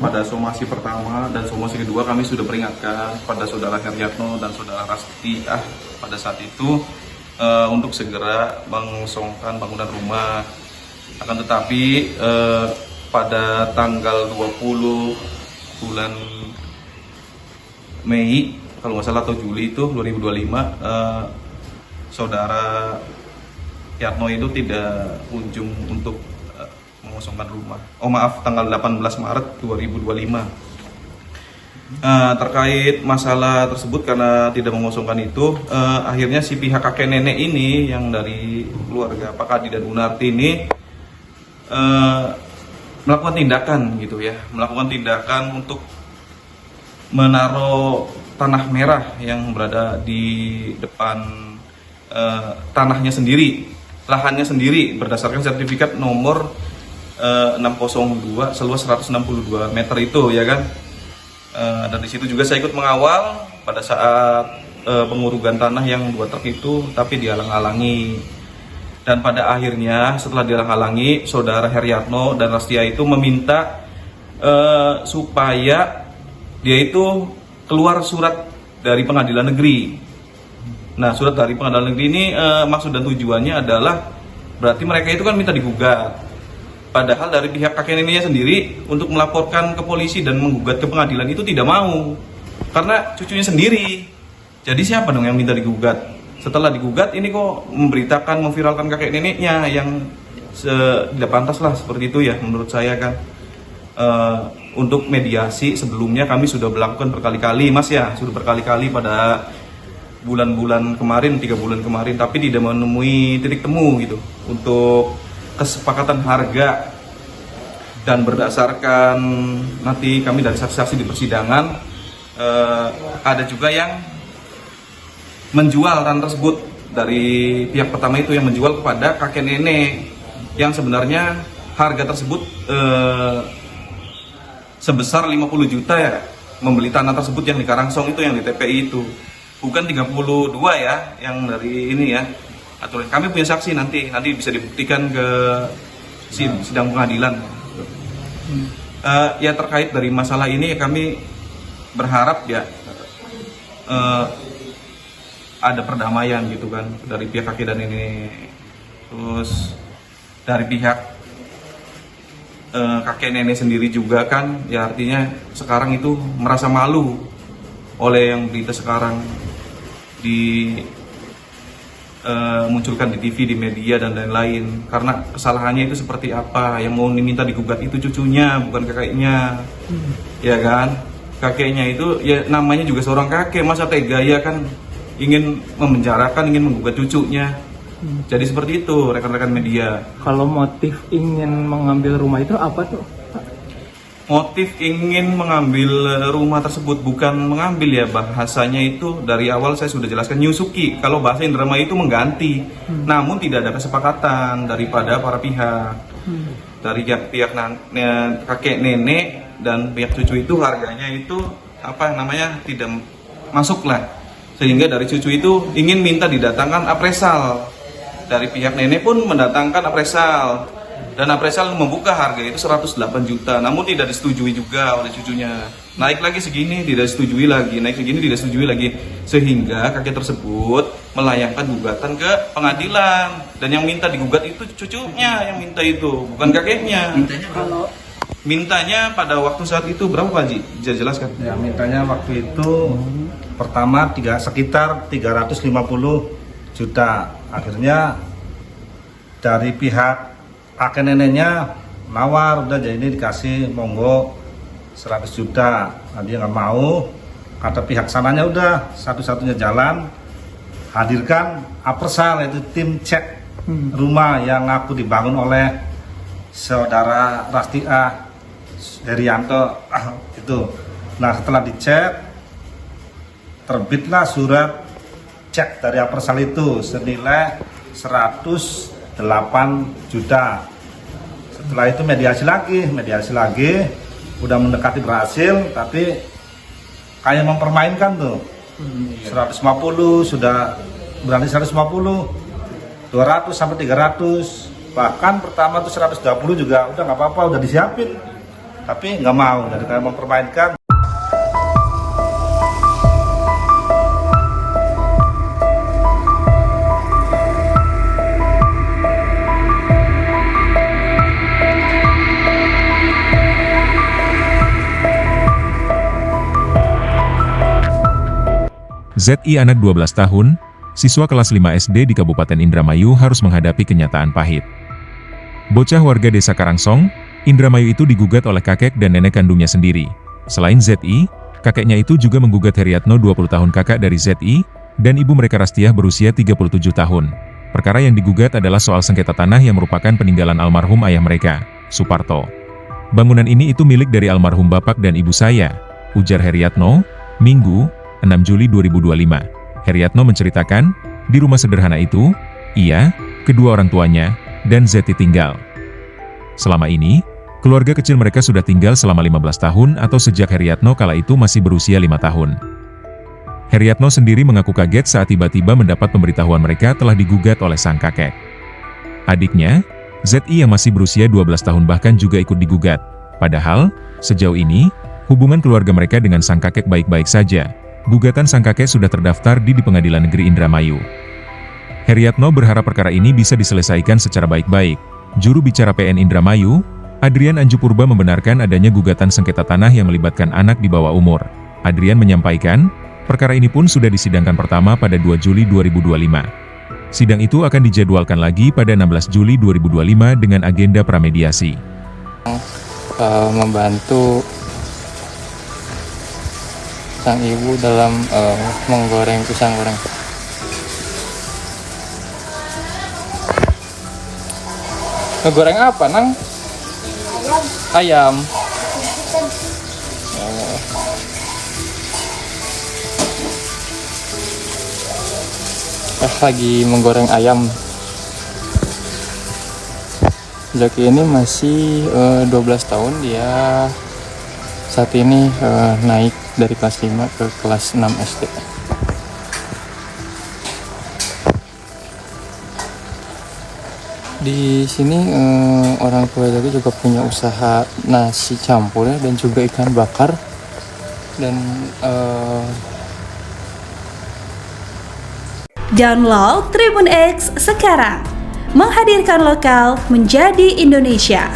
pada somasi pertama dan somasi kedua kami sudah peringatkan pada saudara Heryatno dan saudara Rastiah pada saat itu untuk segera mengosongkan bangunan rumah. Akan tetapi pada tanggal 20 bulan Mei kalau nggak salah atau Juli itu 2025 saudara Yatno itu tidak kunjung untuk mengosongkan rumah. Oh maaf, tanggal 18 Maret 2025. Terkait masalah tersebut karena tidak mengosongkan itu, akhirnya si pihak kakek nenek ini yang dari keluarga Pak Kadi dan Unarti ini melakukan tindakan gitu ya, melakukan tindakan untuk menaruh tanah merah yang berada di depan tanahnya sendiri, lahannya sendiri berdasarkan sertifikat nomor 602 seluas 162 meter itu ya kan. Dan di situ juga saya ikut mengawal pada saat pengurugan tanah yang 2 truk itu, tapi dihalang-halangi. Dan pada akhirnya setelah dihalang-halangi, saudara Heryatno dan Rastia itu meminta supaya dia itu keluar surat dari pengadilan negeri. Nah, surat dari pengadilan negeri ini maksud dan tujuannya adalah berarti mereka itu kan minta digugat. Padahal dari pihak kakek neneknya sendiri untuk melaporkan ke polisi dan menggugat ke pengadilan itu tidak mau. Karena cucunya sendiri. Jadi siapa dong yang minta digugat? Setelah digugat ini kok memberitakan, memviralkan kakek neneknya yang tidak pantas lah seperti itu ya menurut saya kan. Untuk mediasi sebelumnya kami sudah melakukan berkali-kali mas ya. Sudah berkali-kali pada bulan-bulan kemarin, 3 bulan kemarin. Tapi tidak menemui titik temu gitu. Untuk kesepakatan harga, dan berdasarkan nanti kami dari saksi-saksi di persidangan ada juga yang menjual tanah tersebut. Dari pihak pertama itu yang menjual kepada kakek nenek yang sebenarnya harga tersebut sebesar 50 juta ya, membeli tanah tersebut yang di Karangsong itu, yang di TPI itu, bukan 32 ya yang dari ini ya. Aturan kami punya saksi, nanti bisa dibuktikan ke sidang pengadilan. Ya terkait dari masalah ini kami berharap ya ada perdamaian gitu kan dari pihak kakek dan ini. Terus dari pihak kakek nenek sendiri juga kan ya, artinya sekarang itu merasa malu oleh yang berita sekarang munculkan di TV, di media dan lain-lain, karena kesalahannya itu seperti apa, yang mau diminta digugat itu cucunya bukan kakeknya. Ya kan, kakeknya itu ya namanya juga seorang kakek, masa tega ya kan ingin memenjarakan, ingin menggugat cucunya. Jadi seperti itu rekan-rekan media. Kalau motif ingin mengambil rumah itu apa tuh? Motif ingin mengambil rumah tersebut bukan mengambil ya, bahasanya itu dari awal saya sudah jelaskan, nyusuki. Kalau bahasa Indrama itu mengganti, namun tidak ada kesepakatan daripada para pihak. Dari pihak kakek nenek dan pihak cucu itu harganya itu apa namanya tidak masuk lah, sehingga dari cucu itu ingin minta didatangkan appraisal. Dari pihak nenek pun mendatangkan appraisal. Dan appraisal membuka harga itu 108 juta, namun tidak disetujui juga oleh cucunya. Naik lagi segini, tidak disetujui lagi, naik segini, tidak disetujui lagi. Sehingga kakek tersebut melayangkan gugatan ke pengadilan. Dan yang minta digugat itu cucunya yang minta itu, bukan kakeknya. Mintanya pada waktu saat itu berapa Pak Haji? Bisa jelaskan? Ya, mintanya waktu itu pertama sekitar 350 juta. Akhirnya dari pihak kakek neneknya nawar, udah jadi ini dikasih monggo 100 juta. Nah, dia nggak mau, kata pihak sananya udah satu-satunya jalan hadirkan appraisal, yaitu tim cek rumah yang aku dibangun oleh saudara Rastia Herianto itu. Nah, setelah dicek terbitlah surat cek dari appraisal itu senilai 108 juta. Setelah itu mediasi lagi, udah mendekati berhasil, tapi kayak mempermainkan tuh. 150 sudah berani 150, 200 sampai 300, bahkan pertama tuh 120 juga udah nggak apa-apa, udah disiapin. tapi nggak mau, jadi karena mempermainkan. ZI anak 12 tahun, siswa kelas 5 SD di Kabupaten Indramayu harus menghadapi kenyataan pahit. Bocah warga desa Karangsong, Indramayu itu digugat oleh kakek dan nenek kandungnya sendiri. Selain ZI, kakeknya itu juga menggugat Heriatno 20 tahun kakak dari ZI, dan ibu mereka Rastiah berusia 37 tahun. Perkara yang digugat adalah soal sengketa tanah yang merupakan peninggalan almarhum ayah mereka, Suparto. Bangunan ini itu milik dari almarhum bapak dan ibu saya, ujar Heriatno, Minggu, 6 Juli 2025. Heriatno menceritakan, di rumah sederhana itu, ia, kedua orang tuanya, dan Zeti tinggal. Selama ini, keluarga kecil mereka sudah tinggal selama 15 tahun atau sejak Heriatno kala itu masih berusia 5 tahun. Heriatno sendiri mengaku kaget saat tiba-tiba mendapat pemberitahuan mereka telah digugat oleh sang kakek. Adiknya, ZI yang masih berusia 12 tahun bahkan juga ikut digugat. Padahal, sejauh ini, hubungan keluarga mereka dengan sang kakek baik-baik saja. Gugatan sang kakek sudah terdaftar di Pengadilan Negeri Indramayu. Heriatno berharap perkara ini bisa diselesaikan secara baik-baik. Juru bicara PN Indramayu, Adrian Anjupurba membenarkan adanya gugatan sengketa tanah yang melibatkan anak di bawah umur. Adrian menyampaikan, perkara ini pun sudah disidangkan pertama pada 2 Juli 2025. Sidang itu akan dijadwalkan lagi pada 16 Juli 2025 dengan agenda pramediasi. Membantu sang ibu dalam menggoreng pisang goreng. Ngegoreng apa, Nang? Ayam. Lagi menggoreng ayam. Zaki ini masih 12 tahun, dia saat ini naik dari kelas 5 ke kelas 6 SD. Di sini orang tua Zaki juga punya usaha nasi campur ya, dan juga ikan bakar. Dan download Tribun X sekarang, menghadirkan lokal menjadi Indonesia.